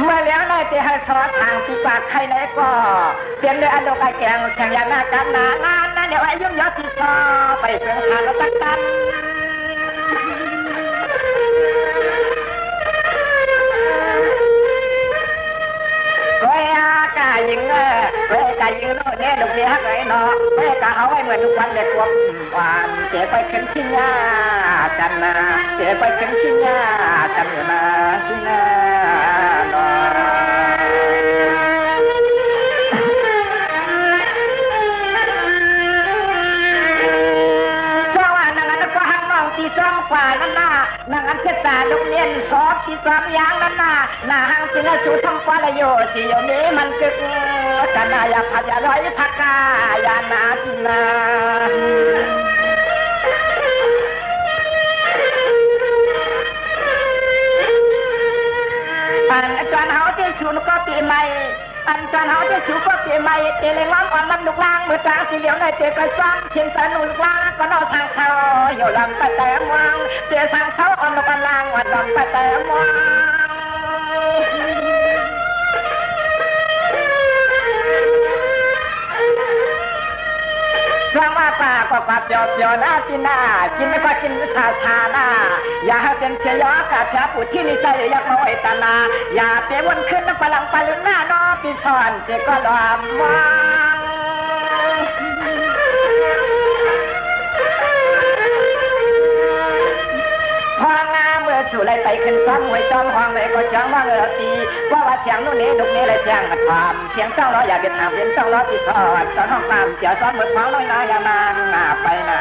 เมื่อแล้วนายจะให้ซอทางที่ปากใครไหนก็เปลี่ยนเลยอารมณ์ไอแกงแข่งยาหน้ากันหนางานนั่นเดี๋ยวไอ้ยุ่งยอดที่ชอไปเป็นทางแล้วตักกันก็ยากายิงก็กายิงโน่นเนี่ยลูกเลี้ยงไอ้เนาะก็กาเอาไว้เหมือนทุกวันเด็กพวกหวานเจ๊ไปขึ้นขี้ยากันนะเจ๊ไปขึ้นขี้ยากันนะขี้ยาจ้องกว่านั่นน่ะนางอันเทศาลูกเลี้ยนสอบที่สามอย่างนั่นน่ะนาหังสิงสูทำกว่าละโยที่อยู่นี้มันกึกกันนายาพัดยาร้อยพักกายานาสินาอาจารย์เฮาที่สูนก็ปีใหม่อันจันเฮาที่สูก็ปีใหม่เตลิงล้อมอ่อนลำลูกล่างมือจางสีเหลียวในเตะไปซ้อมเชียงสนุนลูกล่างก็นอทางเขาอยู่ลำไปแต่มองเตะทางเขาอ่อนลูกล่างวันลำไปแต่มองสร้างว่าป่าก็ปัดเปียวหน้าที่หน้ากินไม่ก็กินชาหน้าอย่าให้เป็นเสียยอกาบชาผู้ที่นิสัยอยากน้อยตานาอย่าเตะวนขึ้นน้ำพลังไปลึกหน้าน้อปีซอนเจ๊ก็ลำวางพองาเมื่อชูไรไปขึ้นซ้ำหวยซ้ำห้องเลยก็จังว่าเงาตีว่าเสียงนู่นนี่ดุกนี่เลยเสียงกระทำเสียงเจ้าล้ออย่าเป็นทางเป็นเจ้าล้อที่ซอนตอนห้องตามเสียซ้อนหมดท้องน้อยอย่านางไปนะ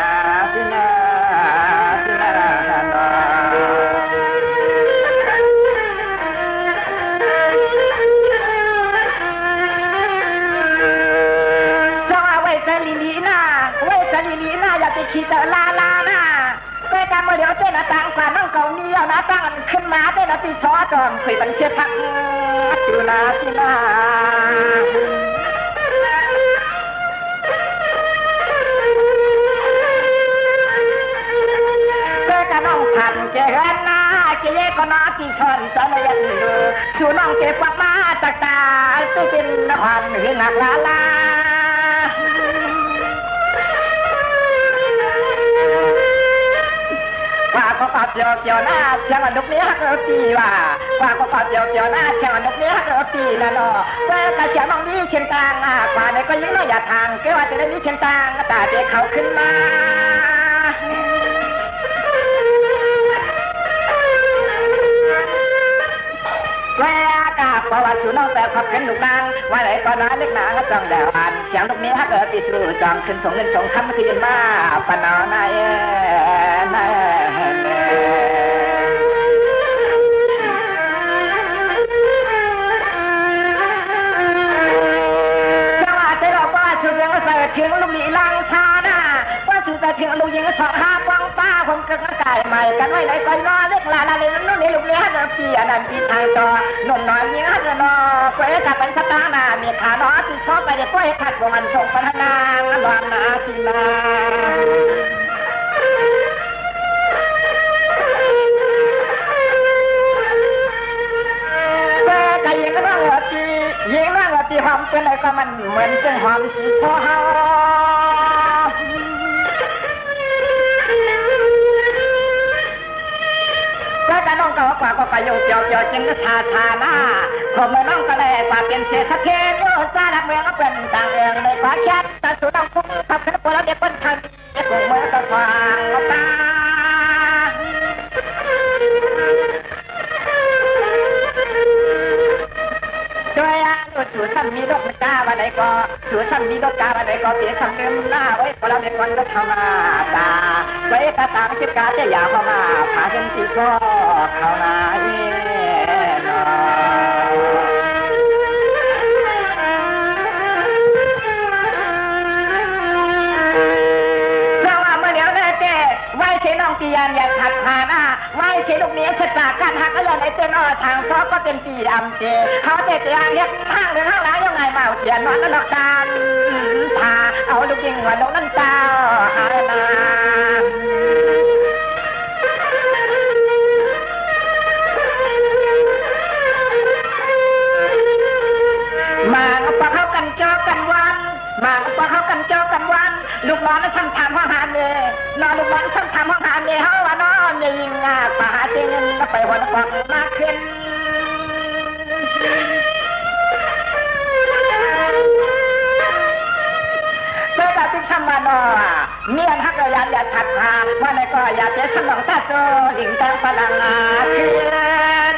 พี่นา ขี้ตะลาลานะไปการมาเดี๋ยวเต้นต่างกว่าน้องเก่านี้เอานะตั้งขึ้นมาเต้นปีช้อจอมคุยบันเชียทักอยู่นาที่นาน้องพันเจริญนาเจเยก็นาที่ชอนจะไม่ยันดูสู่น้องเก็บมาจากตาตู้เป็นนครหรือหนักลาลาว่าก็ปัดเกี่ยวหน้าเชียงวันลุกนี้ฮักเราตีว่าก็ปัดเกี่ยวหน้าเชียงวันลุกนี้ฮักเราตีแล้วเนาะว่าแต่เชียงน้องนี้เชียงต่างกว่าไหนก็ยิ่งน้อยอย่าทางเกี่ยวว่าจะได้นี้เชียงต่างตาเด็กเขาขึ้นมาแวกาเพราะว่าชูน้องแต่ขับเป็นลูกนางว่าไหนก็น้าเล็กนางก็จังแดวอันเสียงลูกนี้ฮักปีชูจังขึ้นส่งเงินส่งคำคืนมาปนเอานายจังหวะใจเราว่าชูเรื่องใส่เทียงลูกหลีลังชาหน้าว่าชูแต่เทียงลูกยิงสองห้าปองป้าผมกึ่งกายใหม่กันไว้ไหนก็นอเล็กลาเลยนู่นนี่ลูกนี้ฮักปีอันนั้นปีทางต่อหนุ่มน้อยยิงฮักนอก็เอ๊ะกับเป็นสตาร์นามีขาน้อยที่ชอบไปเด็กก็เอ๊ะขัดวงอันส่งพัฒนาลอนนาทีนายิงนั่งหัวตียิงนั่งหัวตีหอมเป็นอะไรก็มันเหมือนเสียงหอมสีโซ่เฮาก็จะน้องก็กว่าก็ไปโยเจียวจึงก็ชาหน้าผมเมื่อน้องก็เลยกว่าเป็นเศษสะเก็ดโยซาดักเมืองก็เป็นต่างเองเลยกว่าแค่ตาสุดน้องคุ้มขับขึ้นบนแล้วเด็กคนทำเด็กเมืองก็ทางตาด้วยสูสันมีดอกกาวันไหนก็สูสันมีดอกกาวันไหนก็เสียคำเดิมหน้าไว้พอเราเด็กคนก็ทำมาตาไว้ตาต่างคิดกาจะอยากเข้ามาพาจนตีซ้อเข้ามาไว้เชน้องตียันอย่าขัดขาหน้าไว้เชลูกนี้ฉลาดการหักก็ยันไอเต้นอ้อทางซอกก็เป็นตีดำเจเขาเตะเตะเรียกห้างหรือห้างร้ายยังไงเมาเขียนนอนแล้วนอกการพาเอาลูกยิงหัวลงนั่นเจ้าหานามาปะเขากันจอกันวันมาปะเขากันจอกันวันลูกน้องนั่นทำห้องหาเมย์นอนลูกน้องทำห้องหาเมย์เขาว่านอนยิงป่าหาเจงินก็ไปหัวฟองมากขึ้นเจ้าตาติ๊กทำมานอเมียนฮักกะยันอย่าถัดหาว่าไหนก็อย่าเจ๊สมองตาโจดิ่งตังพลังขึ้น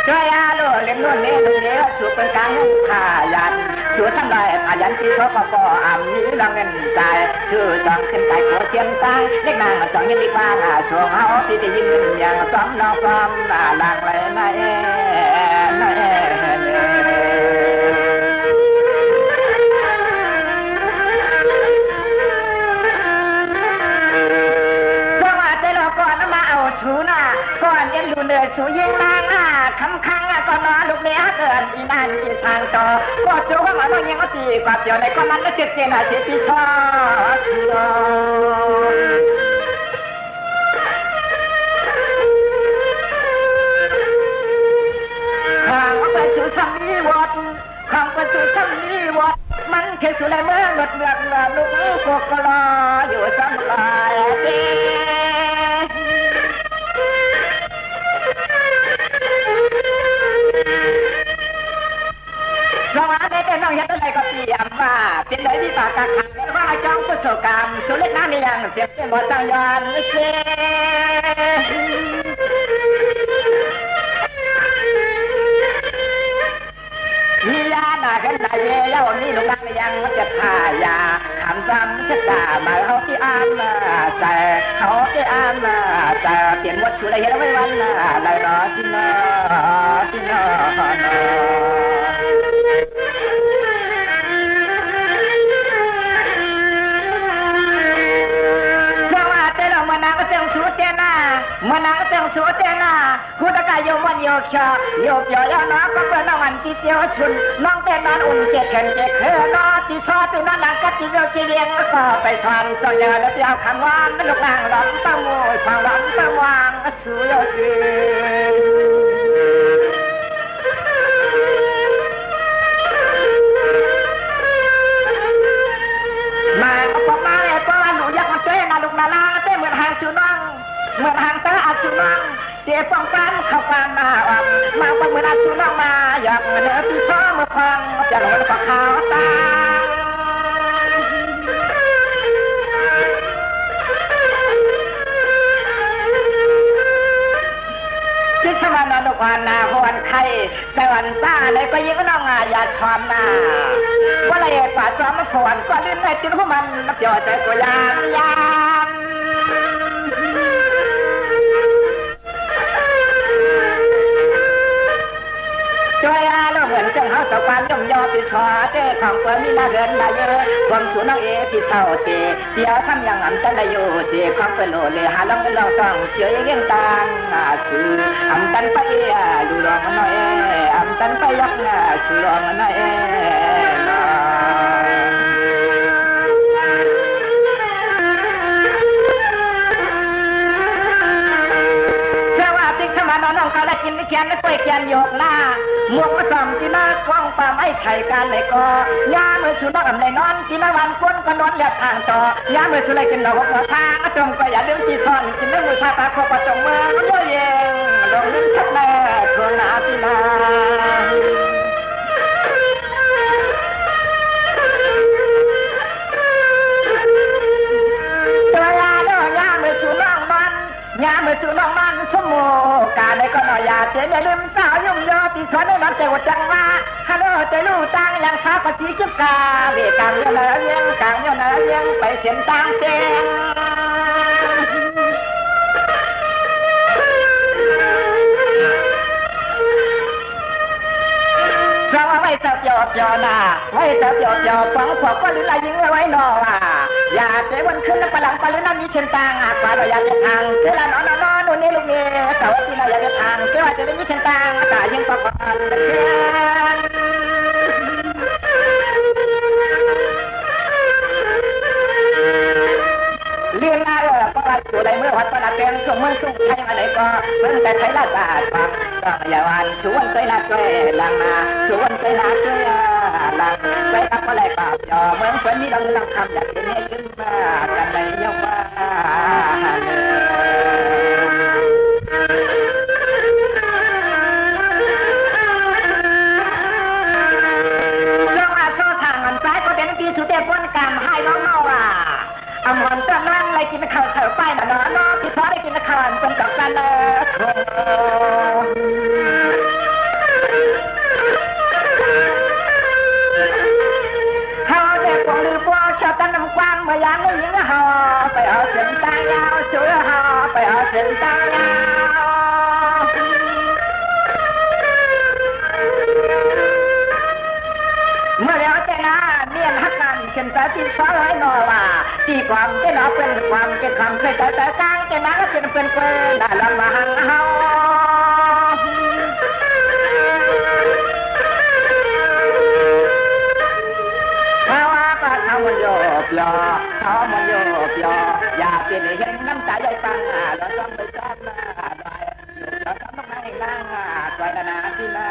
ช่วยอาลูเล่นนู่นนี่นู่นนี่สูบเป็นกลางเงินขายันสูบทั้งหลายขายันที่ชอบก็อ่ำนี้ละเงินใจชื่อจองขึ้นไปโคเชียงตังเล็กนางจองยินดีบ้างช่วงเขาที่ได้ยินอย่างซ้อมน้องซ้อมหลังเลยนายชูน่ะก่อนยันลูเนื้อชูยิงนางคำคังก็นอนลูกเนี้ยเกินอีนั่นอีทางต่อก็จูว่ามันต้องยิงก็ตีกว่าเดียวในก็มันก็เจ็บเจนเสียปีชอชูข้างก็ชูซ้ำมีวอดข้างก็ชูซ้ำมีวอดมันแค่ชูเลยเมื่อหมดเมื่อลูกพวกก็รออยู่ซ้ำลายเต้สวัสดีเป็นน้องยัดอะไรก็เตรียมว่าเป็นเลยที่ปากกาขังว่าจ้องกุศลกรรมสุเล็กน้ำนี่ยังเสียงเป็นหมดตั้งยันเสีมียาหน้ากันไหนเย้านี่ลูกหลานยังมันจะทายาคำจำชะตามาเขาที่อ่านแต่เขาที่อ่านแต่เปลี่ยนวัดสุเลยเห็นไว้วันลายรอที่นอ สูเตน่าผู้ตะกายโยมันโยกชอโยกย่อยน้องก็เปิดน้องอันที่เจียวชุนน้องเต้นนอนอุ่นเจ็ดแขนเจ็ดเธอนอตีซอตีนอนหลังกัดจีเดียวจีเลียงก็ไปสอนเจ้าเยอะแล้วเดียวคำวานไม่ลูกนางหลอมตะมวยฟังหลอมตะวางสูโยกีมาปอกมาเลยปอกหนูอยากมาเต้นนะลูกนาลาเต้นเหมือนหางชูน้องเหมือนหางตาอาชูน้องเจี๊ยป้องกันเข้ากันมาออกมาปอกเหมือนอาชูน้องมาอยากเนื้อที่ชอบมือพังจะหลงปากขาวตาที่ขมันลูกวานนาหวนไข่สวรรค์ตาในก็ยิ่งน้องอย่าชอมนาว่าอะไรป่าจอมฝนก็ลิ้นในจิตของมันนับยอดใจตัวยามช่วยอาลูกเหมือนจังเขาสะพานย่อมยอปีชอเจ้ของเปิดมีนาเดินมาเยอะความสูน้องพี่เท่าเตเดี๋ยวทำอย่างอ่ำจันละอยู่เสียของเป็นโหเลยหาลองเป็นลองต้องเชื่อยังตังชื่ออ่ำจันไปดูลองน้อยอ่ำจันไปยักชื่อลองน้อยน้องก็ได้กินไม่แกนไม่ค่อยแกนโยกหน้าหมวกมาจอมที่หน้ากว้างป่าไม้ไข่กันในกอย่าเมื่อชุนน้องอำในนอนที่หน้าวันก้นก็นอนเลียบทางต่อย่าเมื่อชุนไรกินดอกหัวทางจงก็อย่าลืมจีทอนกินเนื้อมือชาตาโคปะจงเมืองเยอะเย็นลงลิ้นชักแน่ทวงหนาที่นาย่าเมื่อชูน้องมันชั่วโมงการในก็นอยาเจ๊ไม่ลืมสาวยุ่งยอตีสวนในน้ำใจวัดจังว่าฮัลโหลใจลู่ตังยังช้าปฏิกิริยาเวกางเยอะเลยยังกางเยอะเลยยังไปเสียนตังเจงเราไว้จับยอดยอนาไว้จับยอดยอฟังพวกก็ลิ้นลายยิงไว้นอว่าอย่าเจ๊วันขึ้นแล้วปลังปลังน้ำมีเชิญตังกว่าเราอยากจะทางเจ้าละนอนนู่นนี่ลูกเมียแต่ว่าที่เราอยากจะทางเจ้าว่าจะเล่นมีเชิญตังแต่ยังประกอบเรียนมาประวัติสุไรเมื่อวัดประหลาดเต็มส่งเมืองสุ่งไทยมาไหนก็เมืองแต่ไทยลาดบาดฟังต้องอย่าวันสวนใจนาเกยลังนาสวนใจนาเกยลังไปรับก็แลกปากยอเมืองฝนมีลำลังคำอยากเห็นให้ยิ้มมากันในยกว่าลองอาโซทางอันซ้ายก็เป็นปีสุเทพวนการให้น้องนอว่าอมรต้นนั่งเลยกินข้าวไปน่ะเนาะน้องที่ซ้อยกินข้าวเป็นกับกันเลยเขาเด็กของลือพวกชาวตั้งน้ำกว้างเมื่อยามได้ยิงเขาไปเอาเส้นตายาวช่วยเขาไปเอาเส้นตายาวเมื่อแล้วแต่นะเมียนฮักกันเช่นแต่ที่ซ้อยนอว่าที่ความเจ้าหน้าเป็นความเจ้าคำเคยแต่กลางเจ้าหน้าเป็นเพื่อนน่าลำบากเฮาเพราะว่าก็ทำมันโยบยอทำมันโยบยออย่าเป็นเห็นน้ำตาใหญ่ปังเราต้องไปซ้อมมาเราต้องมาให้นั่งไว้นานที่นา